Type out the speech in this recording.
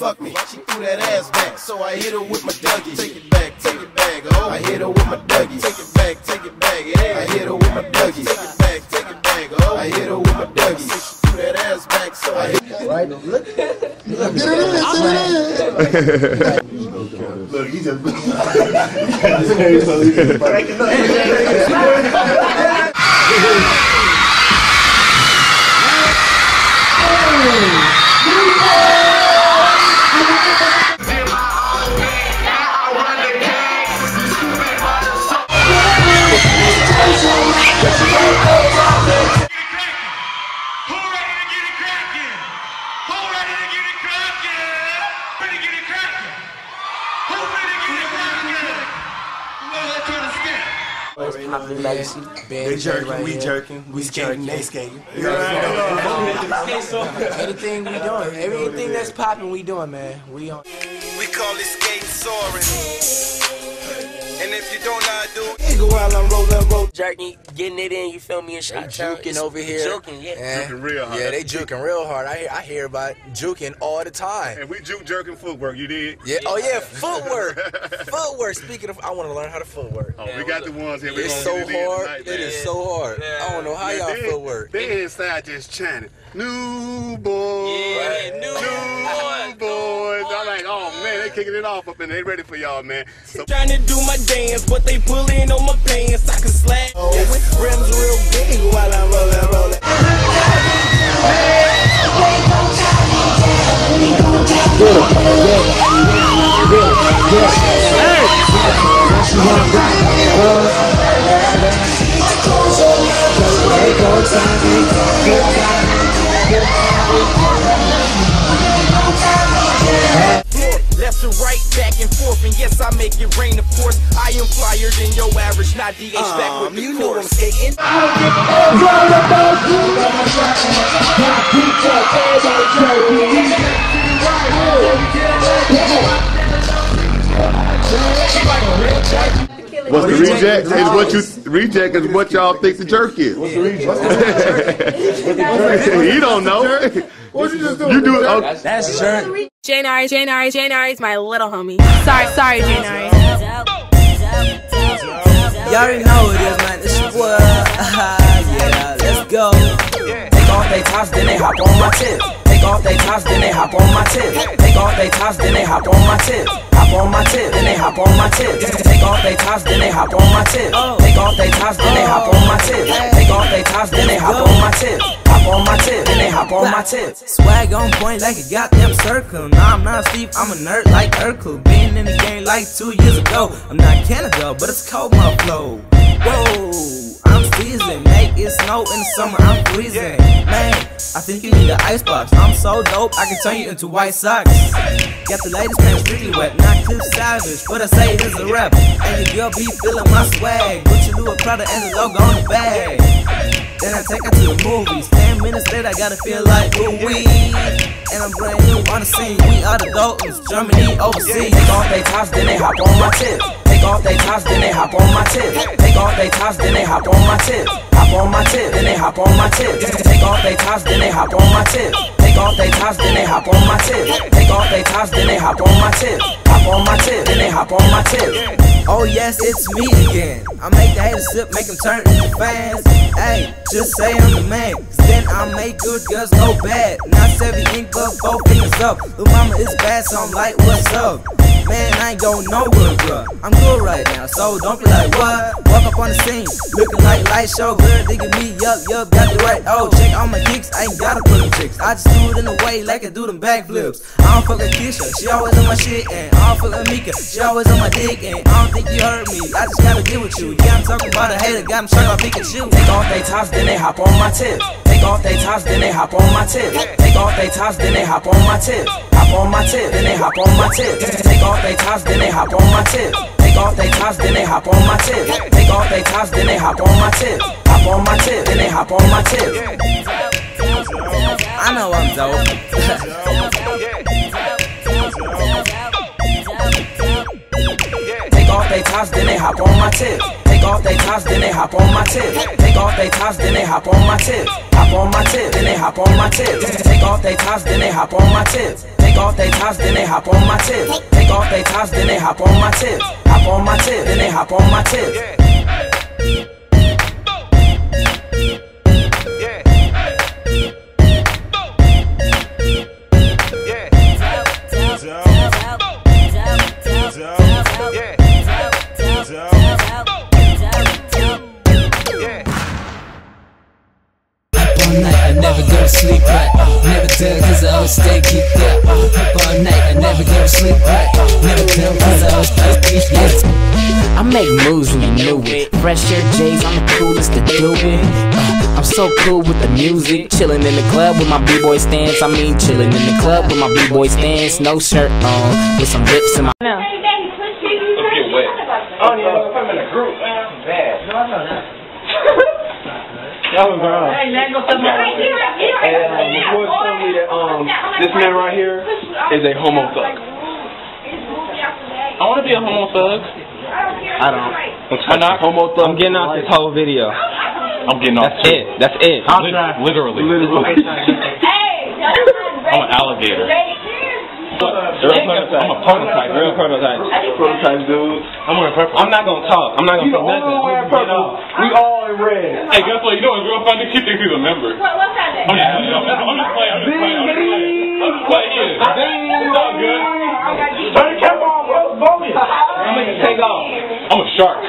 fuck me. She threw that ass back, so I hit her with my Dougie. Take it back, oh. I hit her with my Dougie. Take it back, yeah. I hit her with my Dougie. Take it back, oh. I hit her with my Dougie. She threw that ass back, so I hit her. Right? Look. Look, he just breaking up. Legacy, they jerking, we jerking, we skating, they skating. Anything we doing, everything that's popping, we doing, man. We on. We call it skating soaring. And if you don't know how to do it, go while I'm rolling. Jerking, getting it in, you feel me? And shit, Juking over here. Juking, yeah. Juking real hard. Yeah, they juking real hard. I hear about juking all the time. And we juke jerking footwork, you did? Yeah. Oh yeah, footwork. Footwork. Speaking of, I want to learn how to footwork. Oh, we got the ones here. It's so hard. It is so hard. I don't know how y'all footwork. They inside just chanting, new boys. Yeah, new boys. I'm like, oh man, they kicking it off up and they ready for y'all, man. So trying to do my dance, but they pulling on my pants. I can slap. Oh, rims real big while I'm rolling. Left to right, back and forth, and yes, I make it rain, of course. I am flyer than your average, not DH back with the you course. know I'm skating. what's the reject? Reject is what y'all think the jerk is. What's the reject? You don't know. What you just do? You do. Oh, That's jerk. Janari is my little homie. Sorry, Janari. Y'all already know who it is, man. It's your boy. Yeah, let's go. Take off they tops, then they hop on my tip. Take off they tops, then they hop on my tip. Take off they tops, then they hop on my tip. Hop on my tip, then they hop on my tip. Take off they tops, then they hop on my tip. Take off they tops, then they hop on my tip. Take off they tops, then they hop on my tip. Hop on my tip, then they hop on my tip. Swag on point like a goddamn circle. Nah, I'm not Steve, I'm a nerd like Urkel. Been in the game like 2 years ago. I'm not Canada, but it's cold my flow. Whoa, I'm seasoned, make it snow in the summer, I'm freezing. Man, I think you need an icebox. I'm so dope, I can turn you into white socks. Got the latest pants strictly wet, not Cliff Savage, but I say it is a rap. And your girl be feeling my swag. Gucci, Louis, Prada, and the logo on the bag. Then I take her to the movies. 10 minutes later, I gotta feel like ooh-wee. And I'm brand new on the scene. We are the Daltons, Germany, overseas. Take off they tops, then they hop on my tip. Take off they tops, then they hop on my tip. Take off they tops, then they hop on my tip. Hop on my tip, then they hop on my tip. Take off they tops, then they hop on my tip. Take off they tops, then they hop on my tip. Take off they tops, then they hop on my tip. Hop on my tip, then they hop on my tip. Oh yes, it's me again. I make the haters sip, make them turn into fans. Hey, just say I'm the man, cause then I make good girls go bad. Not 7 ink up, 4 fingers up. Lil' mama is bad, so I'm like, what's up? Man, I ain't going nowhere, bruh. I'm good right now, so don't be like, what? Walk up on the scene, looking like light show. Girl digging me, yup, got the right. Oh, check all my kicks, I ain't gotta put them tricks. I just do it in the way like I do them backflips. I don't fuck with Keisha, she always on my shit. And I don't fuck with Mika, she always on my dick. And I don't think you heard me, I just gotta deal with you. Yeah, I'm talking about a hater, got him shot on Pikachu. Take off they tops, then they hop on my tip. Take off they tops, then they hop on my tip. Take off they tops, then they hop on my tip. Hop on my tip, then they hop on my tip. Take off they tops, then they hop on my tip. Take off they tops, then they hop on my tip. Take off they tops, then they hop on my tip. Hop on my tip, then they hop on my tip. I know I'm dope. Take off they tops, then they hop on my tip. Take off they tops, then they hop on my tip. Take off they tops, then they hop on my tip. Hop on my tip, then they hop on my tip. Take off they tops, then they hop on my tip. Take off they tops, then they hop on my tip. Take off they tops, then they hop on my tip. Hop on my tip, then they hop on my tip. All night, I never go to sleep right. Never done cause I always stay geeked up. Up all night, I never go to sleep right. Never done cause I always stay geeked up. I make moves when you knew it. Fresh shirt J's, I'm the coolest to do it. I'm so cool with the music. Chillin' in the club with my b-boy stance. I mean chillin' in the club with my b-boy stance. No shirt on, with some lips in my... No. Get wet. Oh yeah, I'm in a group. Bad. No, I know that. That was wrong. Hey, man, go somewhere. And the boy told me that this man right here is a homo thug. I want to be a homo thug. I don't. Why not? Homo thug. I'm getting off this whole video. I'm getting off. That's it. That's it. Literally. I'm an alligator. I'm a prototype. Real prototype. Prototype, dude. I'm wearing purple. I'm not gonna talk. I'm not gonna say nothing. I'm wearing purple. We all in red. Hey, guess what? You know what's real funny? She thinks he's a member. What's that? I'm just playing. I'm just playing. It's all good. Turn the camera on, bro. I'm gonna take off. I'm a shark.